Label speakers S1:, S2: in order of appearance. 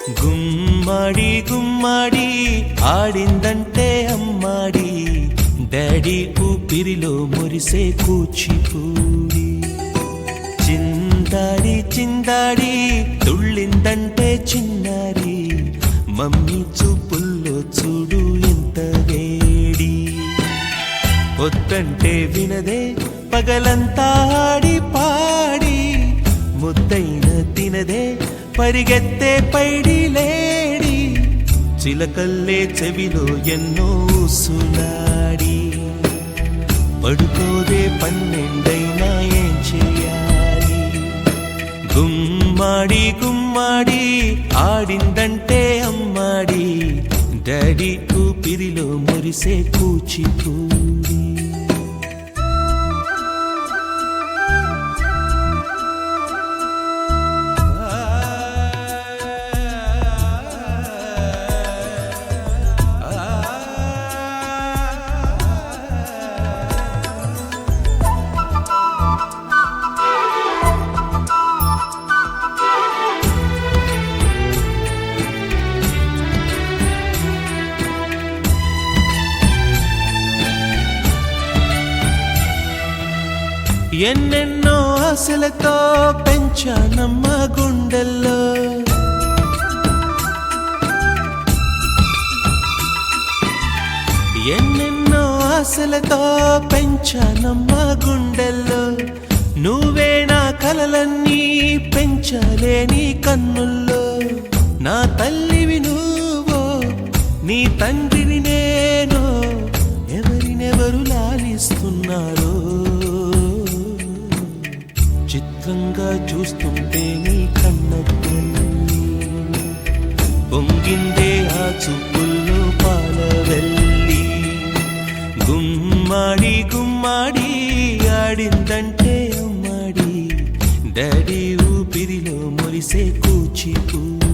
S1: గుమ్మాడి గుమ్మాడి ఆడిందంటే అమ్మాడి, డాడీ ఊపిరిలో మురిసే కూచిపూడి. చిందాడి చిందాడి తుళ్ళిందంటే చిన్నారి, మమ్మీ చూపుల్లో చూడు ఎంత వేడి. వద్దంటే వినదే పగలంతా ఆడి పాడి, ముద్దైన తినదే పరిగెత్తే పైడి లేడి. చిలకల్లే చెవిలో ఎన్నో సులాడి, పడుకోదే పన్నెండైనా ఏం చేయాలి. గుమ్మాడి గుమ్మాడి ఆడిందంటే అమ్మాడి, డాడీ ఊపిరిలో మురిసే కూచిపూడి. ఎన్నెన్నో ఆశలతో పెంచానమ్మ గుండెల్లో, ఎన్నెన్నో ఆశలతో పెంచానమ్మ గుండెల్లో. నువ్వే నా కలలన్నీ పెంచాలే నీ కన్నుల్లో. నా తల్లివి నువ్వో నీ తండ్రిని నేను, ఎవరినెవరు లాలిస్తున్నారో. చిత్రంగా చూస్తుంటే నీ కన్నెల్లి పొంగిందే ఆ చూపుల్లో పాలవెల్లి. గుమ్మాడి గుమ్మాడి ఆడిందంటే అమ్మాడి, డాడీ ఊపిరిలో మురిసే కూచిపూడి.